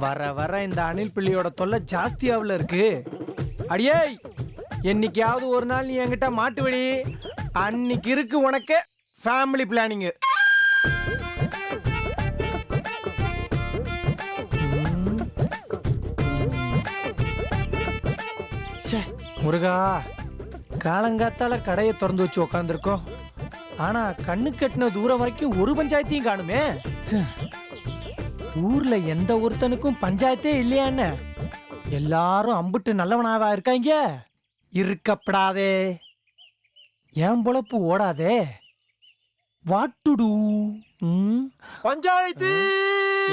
வர வர இந்த அணில் பிள்ளையோட தொல்லை ஜாஸ்தியாவில் இருக்கு. அடியே, என்னைக்காவது ஒரு நாள் நீ என்கிட்ட மாட்டுவடி, அன்னைக்கு இருக்கு உனக்கு ஃபேமிலி பிளானிங்கு. முருகா, காலங்காத்தால கடையை திறந்து வச்சு உக்காந்துருக்கோம். ஆனா கண்ணு கட்டின தூரம் வரைக்கும் ஒரு பஞ்சாயத்தையும் காணுமே. ஊர்ல எந்த ஒருத்தனுக்கும் பஞ்சாயத்தே இல்லையான்னு எல்லாரும் அம்புட்டு நல்லவனாவா இருக்காங்க. இருக்கப்படாதே, என் பொழப்பு ஓடாதே. What to to? பஞ்சாயத்து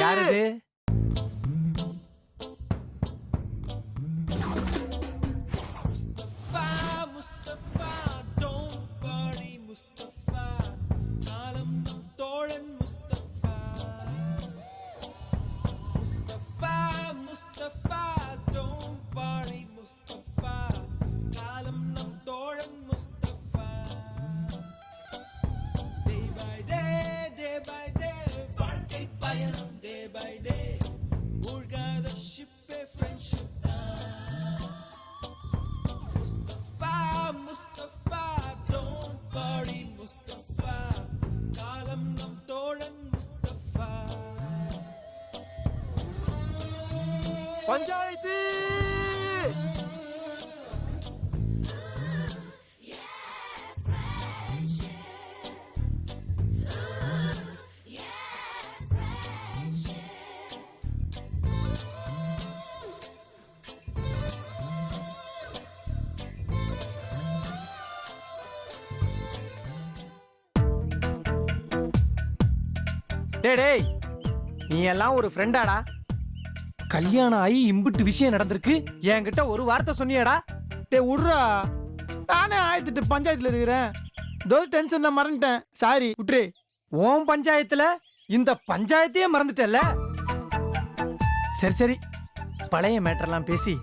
யாரு? பஞ்சாயத்து டேய், நீ எல்லாம் ஒரு ஃப்ரெண்டாடா? கல்யாணம் ஆகி இம்புட்டு விஷயம் நடந்திருக்கு, என்கிட்ட ஒரு வார்த்தை சொன்னியாடா? டே உட்ரா, நானே ஆயத்துட்டு பஞ்சாயத்துல இருக்கிறேன். தோ டென்ஷன்ல மறந்துட்டேன், சாரி விட்டுரு. ஓம் பஞ்சாயத்துல இந்த பஞ்சாயத்தையே மறந்துட்டல. சரி சரி, பழைய மேட்டர்லாம் பேசி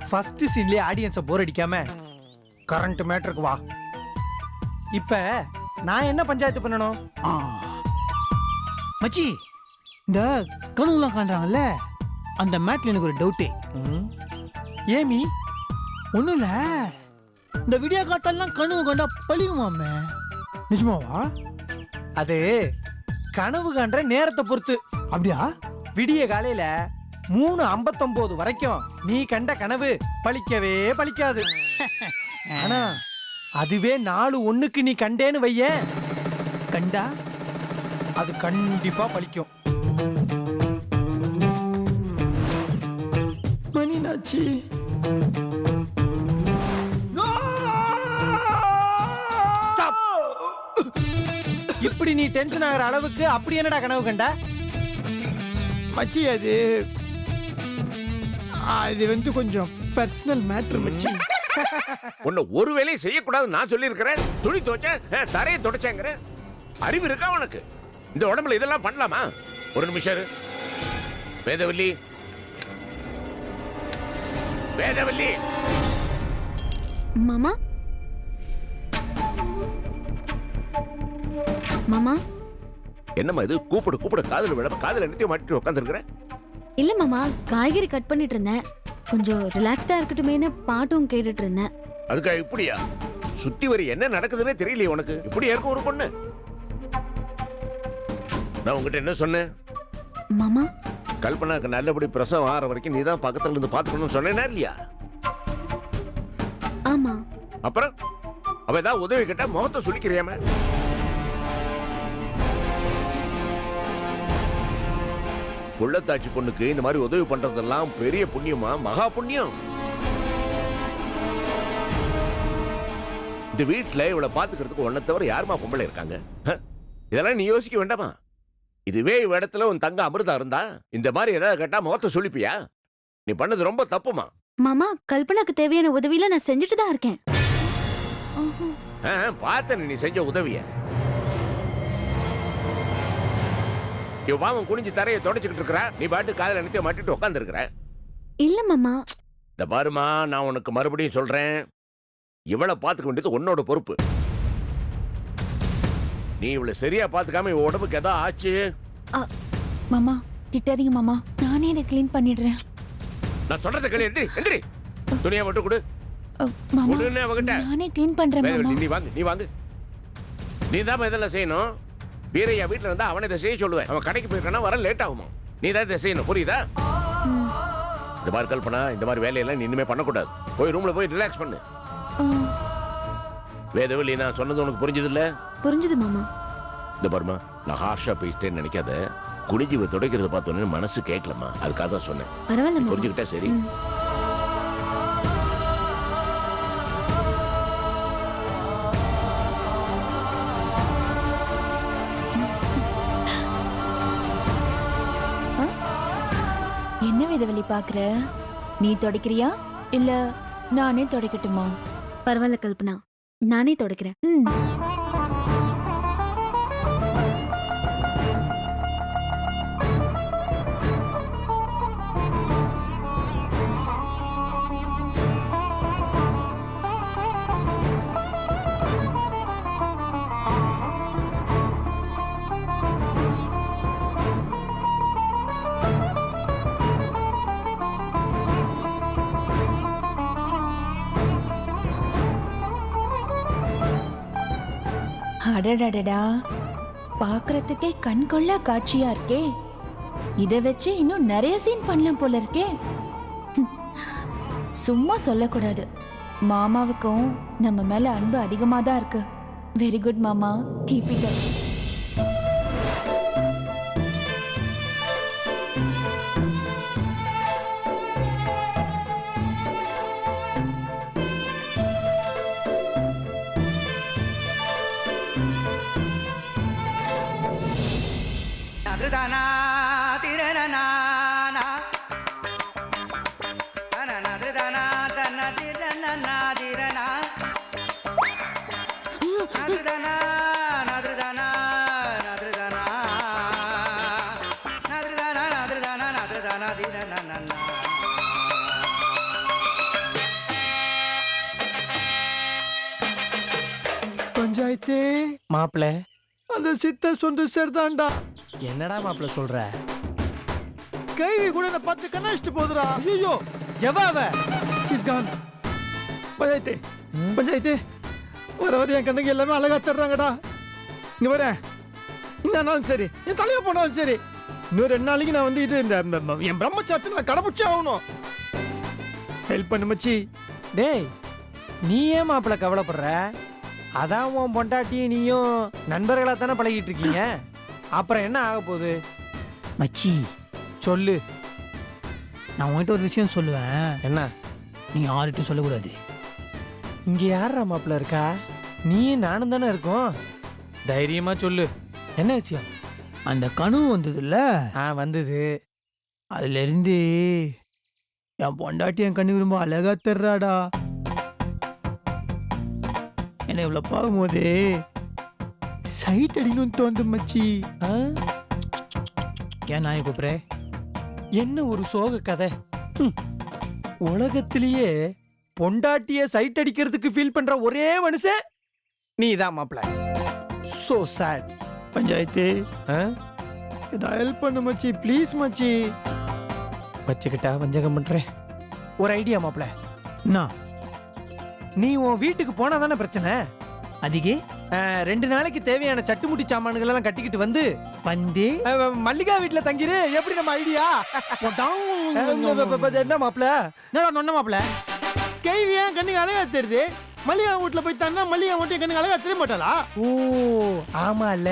ஃபர்ஸ்ட் சீன்லயே ஆடியன்ஸை போர் அடிக்காம கரண்ட் மேட்டருக்கு வா. இப்ப நான் என்ன பஞ்சாயத்து பண்ணணும்? மச்சி, இந்த கனவுலாம் காண்றாங்கல்ல, அந்த மேட்ல எனக்கு ஒரு டவுட்டு. ஏமி? ஒன்றும் இல்லை, இந்த வீடியோ காத்தெல்லாம் கனவு கண்டா பழியுமாமே, நிஜமாவா? அது கனவு காண்ற நேரத்தை பொறுத்து. அப்படியா? விடிய காலையில 3:59 வரைக்கும் நீ கண்ட கனவு பழிக்கவே பழிக்காது. ஆனா அதுவே 4:01 நீ கண்டேன்னு வைய, கண்டா அது கண்டிப்பா பழிக்கும். மணினாச்சி, இப்படி நீ டென்ஷன் ஆகிற அளவுக்கு அப்படி என்னடா கனவு கண்ட? மச்சி, அது வந்து கொஞ்சம் பர்சனல் மேட்டர் மச்சி. உன்னை ஒரு வேலையும் செய்யக்கூடாது நான் சொல்லியிருக்கிறேன். துணி துவைச்சேன், தரையை துடைச்சேங்கிற அறிவு இருக்கா உனக்கு? இந்த உடம்புல இதெல்லாம் பண்ணலாமா? ஒரு நிமிஷம் இரு. வேதவல்லி, வேதவல்லி. மாமா, மாமா. என்னம்மா இது? கூப்பிடு கூப்பிடு, காதல் விட காதல் என்னத்தையும் மாட்டிட்டு உட்காந்துருக்கிற? இல்ல மாமா, காய்கறி கட் பண்ணிட்டு இருந்தேன். கொஞ்சம் ரிலாக்ஸ்டா இருக்கட்டுமேனு பாட்டும் கேட்டுட்டு இருந்தேன். அதுக்கா இப்படியா? சுத்தி வரி என்ன நடக்குதுன்னே தெரியலையே உனக்கு. இப்படி இருக்கும் ஒரு பொண்ணு? நான் உங்ககிட்ட என்ன சொன்னேன்? மாமா, கல்பனாக்கு நல்லபடி பிரசவம் ஆற வரைக்கும் நீ தான் பக்கத்துல இருந்து பாத்துக்கணும்னு சொன்னேனா இல்லையா? ஆமா. அப்புறம் அவ ஏதாவது உதவி கேட்டா முகத்தை சுளிக்கிறியாம? புள்ளத்தாச்சி பொண்ணுக்கு இந்த மாதிரி உதவி பண்றதெல்லாம் பெரிய புண்ணியமா? மகா புண்ணியம். இந்த வீட்டுல இவளை பாத்துக்கிறதுக்கு ஒன்ன தவிர யாருமா பொம்பளை இருக்காங்க? இதெல்லாம் நீ யோசிக்க வேண்டாமா? இதுவே இவ இடத்துல உன் தங்க அமிர்தா இருந்தா இந்த மாதிரி ஏதாவது கேட்டா முகத்தை சொல்லிப்பியா? நீ பண்ணது ரொம்ப தப்புமா. மாமா, கல்பனாக்கு தேவையான உதவியில நான் செஞ்சுட்டு தான் இருக்கேன். பார்த்தேன் நீ செஞ்ச உதவிய. இவ பாவம் குனிஞ்சு தரையை தொடச்சுக்கிட்டு இருக்கிற, நீ பாட்டு காதல நினைத்து மாட்டிட்டு உட்கார்ந்து இருக்கிற. இல்ல மாமா. இந்த பாருமா, நான் உனக்கு மறுபடியும் சொல்றேன், இவளை பார்த்துக்க வேண்டியது உன்னோட பொறுப்பு. நீ இவளை சரியா பாத்துக்காம இவ உடம்புக்கு ஏதோ ஆச்சு. மாமா திட்டாதீங்க மாமா, நானே இதை க்ளீன் பண்ணிடுறேன். நான் சொல்றத கேளு. எந்திரி எந்திரி. துணியை மட்டும் கொடு. மாமா கொடுன்னு அவகிட்ட. நானே க்ளீன் பண்றேன் வேலை மாமா. நீ வாங்கு, நீ வாங்கு. நீ தான் இதெல்லாம் செய்யணும். வீரையா வீட்டுல இருந்தா அவனை இதை செய்ய சொல்லுவேன். அவன் கடைக்கு போயிருக்கானா வர லேட் ஆகுமா. நீ தான் இதை செய்யணும், புரியுதா? இந்த மாதிரி கல்பனா, இந்த மாதிரி வேலையெல்லாம் நீ இனிமே பண்ணக்கூடாது. போய் ரூம்ல போய் ரிலாக்ஸ் பண்ணு. வேதவல்லி, நான் சொன்னது உனக்கு புரிஞ்சது இல்ல? புரிஞ்சுது மாமா. இந்த பாருமா, நான் ஹார்ஷா பேசிட்டேன்னு நினைக்காத. குடிஜீவை துடைக்கிறத பார்த்தோன்னே மனசு கேட்கலமா, அதுக்காக தான் சொன்னேன். பரவாயில்ல மாமா. புரிஞ்சுக்கிட்டா சரி. என்ன வேதவழி பாக்குற? நீ துடைக்கிறியா இல்ல நானே துடைக்கட்டுமா? பரவாயில்ல கல்பனா, நானே துடைக்கிறேன். அடடடடா, பாக்குறதுக்கே கண் கொள்ளா காட்சியா இருக்கே. இத வச்சு இன்னும் நிறைய சீன் பண்ணலாம் போல இருக்கே. சும்மா சொல்லக்கூடாது. மாமாவுக்கும் நம்ம மேல அன்பு அதிகமா தான் இருக்கு. வெரி குட் மாமா, கீப் இட் அப். பஞ்சாயத்து மாப்பிள, அந்த சித்தர் சொந்த சேர்தான்டா. என்னடா மாப்பிள சொல்ற? கைவி கூட என்ன பார்த்து கண்ணாச்சிட்டு போதுடா. ஐயோ, எவ அவ? She's gone. பஞ்சாயத்து பஞ்சாயத்து, வர வர என் கண்ணுக்கு எல்லாமே அழகா தர்றாங்கடா. இங்க வரேன், இந்த நாளும் சரி, என் தலையா போனாலும் சரி, இன்னும் 2 நாளைக்கு நான் வந்து இது இந்த என் பிரம்மச்சாரத்தை நான் கடைபிடிச்சே ஆகணும். ஹெல்ப் பண்ணு மச்சி. டேய், நீ ஏன் மாப்பிள கவலைப்படுற? அதான் உன் பொண்டாட்டியும் நீயும் நண்பர்களா தானே பழகிட்டு இருக்கீங்க. அப்புறம் என்ன ஆக போகுது? மச்சி சொல்லு. நான் உன்கிட்ட ஒரு விஷயம் சொல்லுவேன். என்ன? நீ யார்கிட்டும் சொல்லக்கூடாது. இங்க யாரா மாப்பிள இருக்கா? நீயும் நானும் தானே இருக்கோம். தைரியமா சொல்லு, என்ன விஷயம்? அந்த கனவு வந்ததுல்ல, வந்தது. அதுல இருந்து என் பொண்டாட்டி என் கண்ணுக்கு ரொம்ப அழகா தர்றாடா. என்ன இவ்வளவு பார்க்கும்போது சைட் அடிக்கணும்னு தோந்து மச்சி. ஏன் நாயை கூப்பிடுற? என்ன ஒரு சோக கதை. உலகத்திலேயே பொண்டாட்டிய சைட் அடிக்கிறதுக்கு ஃபீல் பண்ற ஒரே மனுஷன் நீதான் மாப்பிள. So chat. பஞ்சாயத்து, ஏதாவது ஹெல்ப் பண்ணு மச்சி, ப்ளீஸ் மச்சி. வச்சுக்கிட்டா வஞ்சகம் பண்றேன். ஒரு ஐடியா மாப்பிள. என்ன? நீ உன் வீட்டுக்கு போனா தானே பிரச்சனை. அதிகே 2 நாளைக்கு தேவையான சட்டுமுட்டி சாமான்கள் எல்லாம் கட்டிக்கிட்டு வந்து மல்லிகா வீட்டுல தங்கிரு. எப்படி நம்ம ஐடியா? என்ன மாப்பிள? என்னடா நொன்ன மாப்பிள? கேள்வி ஏன் கண்ணுக்கு அழகா தெரியுது? மல்லிகா வீட்டுல போய் தன்னா மல்லிகா மட்டும் கண்ணுக்கு அழகா தெரிய மாட்டாளா? ஓ ஆமா இல்ல.